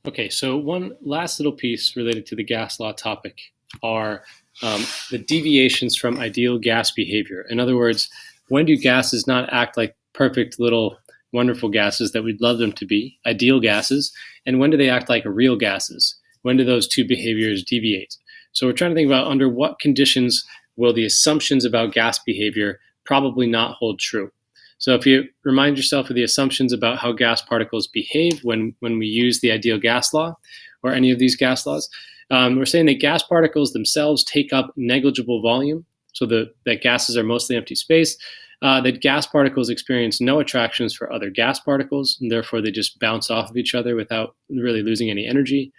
Okay, so one last little piece related to the gas law topic are the deviations from ideal gas behavior. In other words, when do gases not act like perfect little wonderful gases that we'd love them to be, ideal gases, and when do they act like real gases? When do those two behaviors deviate? So we're trying to think about under what conditions will the assumptions about gas behavior probably not hold true. So if you remind yourself of the assumptions about how gas particles behave when we use the ideal gas law or any of these gas laws, we're saying that gas particles themselves take up negligible volume, so that gases are mostly empty space, that gas particles experience no attractions for other gas particles, and therefore they just bounce off of each other without really losing any energy.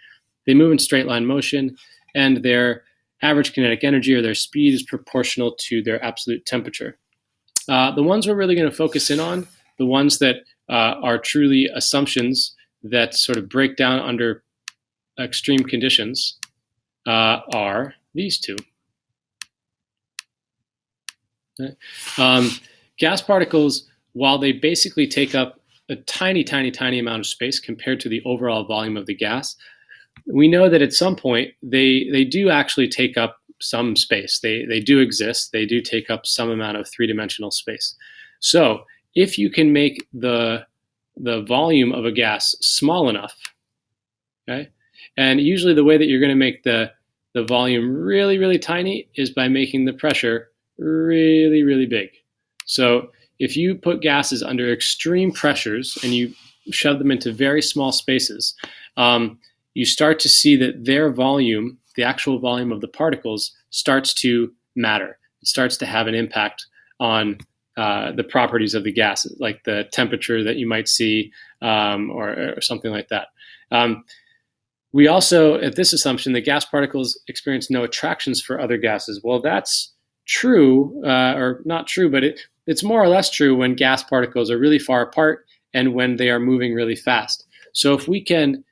They move in straight line motion, and their average kinetic energy or their speed is proportional to their absolute temperature. The ones we're really going to focus in on, the ones that are truly assumptions that sort of break down under extreme conditions, are these two. Okay. Gas particles, while they basically take up a tiny, tiny, tiny amount of space compared to the overall volume of the gas, we know that at some point they do actually take up some space. They do exist. They do take up some amount of three-dimensional space. So if you can make the volume of a gas small enough, okay, and usually the way that you're going to make the volume really, really tiny is by making the pressure really, really big. So if you put gases under extreme pressures and you shove them into very small spaces, you start to see that their volume, the actual volume of the particles, starts to matter. It starts to have an impact on the properties of the gases, like the temperature that you might see, or something like that. We also, at this assumption, that gas particles experience no attractions for other gases. Well, that's true, or not true, but it's more or less true when gas particles are really far apart and when they are moving really fast. So if we can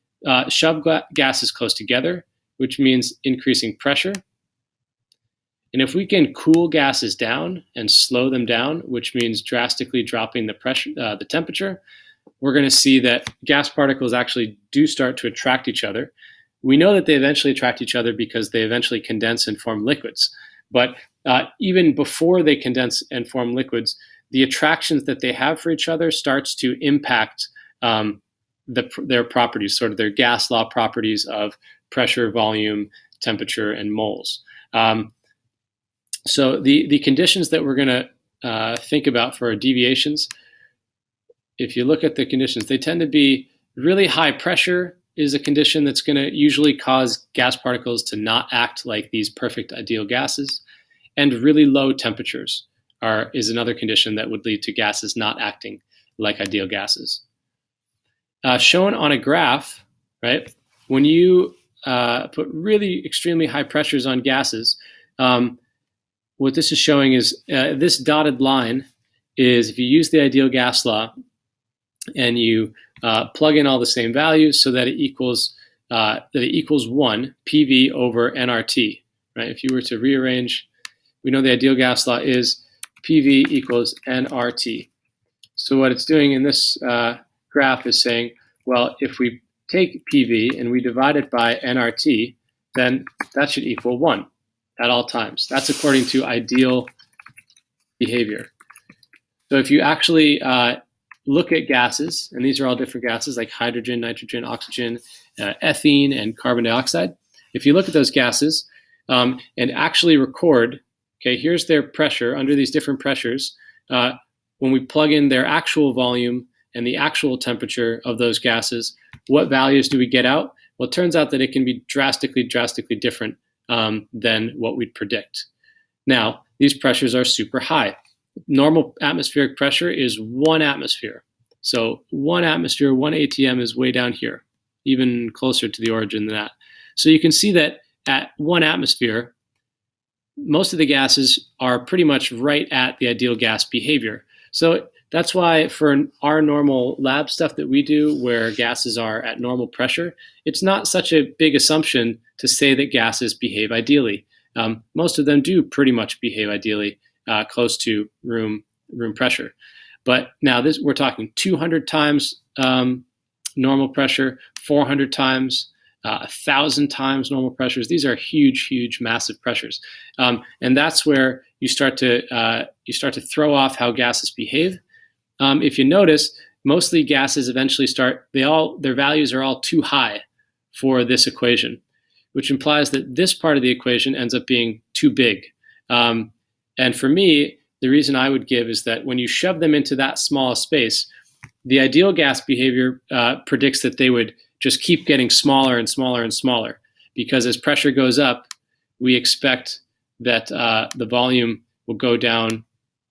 shove gases close together, which means increasing pressure, and if we can cool gases down and slow them down, which means drastically dropping the pressure, the temperature, we're going to see that gas particles actually do start to attract each other. We know that they eventually attract each other because they eventually condense and form liquids. But even before they condense and form liquids, the attractions that they have for each other starts to impact their properties, sort of their gas law properties of pressure, volume, temperature, and moles. So the conditions that we're going to think about for our deviations, if you look at the conditions, they tend to be really high pressure is a condition that's going to usually cause gas particles to not act like these perfect ideal gases. And really low temperatures is another condition that would lead to gases not acting like ideal gases. Shown on a graph, right, when you put really extremely high pressures on gases, what this is showing is this dotted line is if you use the ideal gas law and you plug in all the same values so that it equals 1 PV over nRT, right? If you were to rearrange, we know the ideal gas law is PV equals nRT. So what it's doing in this graph is saying, well, if we take PV and we divide it by nRT, then that should equal 1 at all times. That's according to ideal behavior. So if you actually look at gases, and these are all different gases like hydrogen, nitrogen, oxygen, ethene, and carbon dioxide. If you look at those gases and actually record, okay, here's their pressure under these different pressures. When we plug in their actual volume and the actual temperature of those gases, what values do we get out? Well, it turns out that it can be drastically, drastically different than what we'd predict. Now, these pressures are super high. Normal atmospheric pressure is 1 atmosphere. So 1 atmosphere, 1 ATM is way down here, even closer to the origin than that. So you can see that at 1 atmosphere, most of the gases are pretty much right at the ideal gas behavior. So that's why for our normal lab stuff that we do where gases are at normal pressure, it's not such a big assumption to say that gases behave ideally. Most of them do pretty much behave ideally close to room pressure. But now we're talking 200 times normal pressure, 400 times, 1,000 times normal pressures. These are huge, huge, massive pressures, and that's where you start to throw off how gases behave. If you notice, mostly gases eventually their values are all too high for this equation, which implies that this part of the equation ends up being too big. And for me, the reason I would give is that when you shove them into that small space, the ideal gas behavior predicts that they would just keep getting smaller and smaller and smaller, because as pressure goes up, we expect that the volume will go down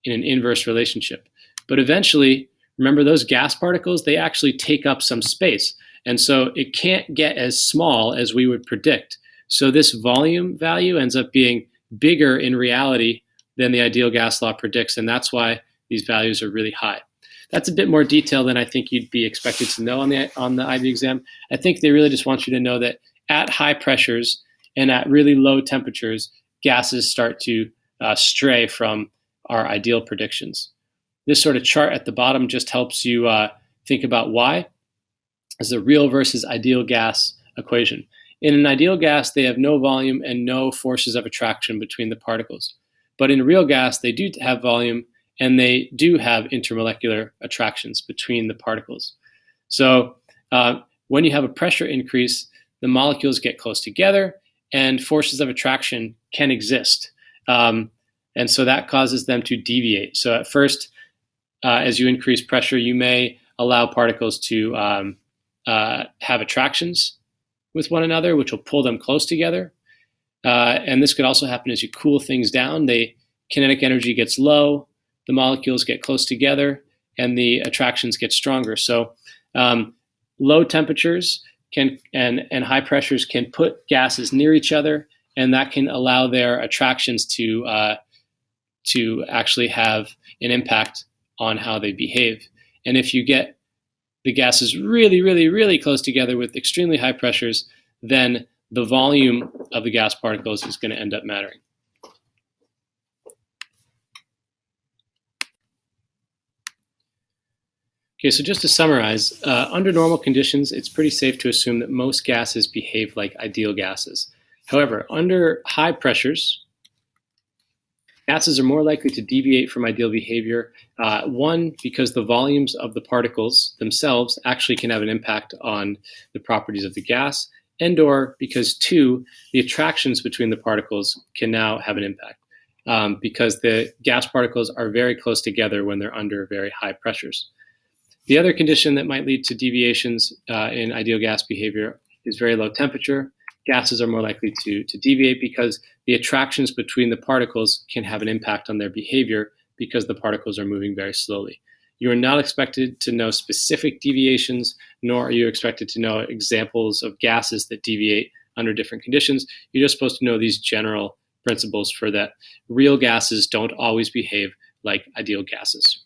in an inverse relationship. But eventually, remember, those gas particles, they actually take up some space. And so it can't get as small as we would predict. So this volume value ends up being bigger in reality than the ideal gas law predicts. And that's why these values are really high. That's a bit more detail than I think you'd be expected to know on the IB exam. I think they really just want you to know that at high pressures and at really low temperatures, gases start to stray from our ideal predictions. This sort of chart at the bottom just helps you think about why. It's a real versus ideal gas equation. In an ideal gas, they have no volume and no forces of attraction between the particles. But in real gas, they do have volume and they do have intermolecular attractions between the particles. So when you have a pressure increase, the molecules get close together and forces of attraction can exist. And so that causes them to deviate. So at first, as you increase pressure, you may allow particles to have attractions with one another, which will pull them close together. And this could also happen as you cool things down. The kinetic energy gets low, the molecules get close together, and the attractions get stronger. So low temperatures and high pressures can put gases near each other, and that can allow their attractions to actually have an impact on how they behave. And if you get the gases really, really, really close together with extremely high pressures, then the volume of the gas particles is going to end up mattering. Okay, so just to summarize, under normal conditions, it's pretty safe to assume that most gases behave like ideal gases. However, under high pressures, gases are more likely to deviate from ideal behavior. One, because the volumes of the particles themselves actually can have an impact on the properties of the gas, and or because two, the attractions between the particles can now have an impact because the gas particles are very close together when they're under very high pressures. The other condition that might lead to deviations in ideal gas behavior is very low temperature. Gases are more likely to deviate because the attractions between the particles can have an impact on their behavior because the particles are moving very slowly. You are not expected to know specific deviations, nor are you expected to know examples of gases that deviate under different conditions. You're just supposed to know these general principles for that real gases don't always behave like ideal gases.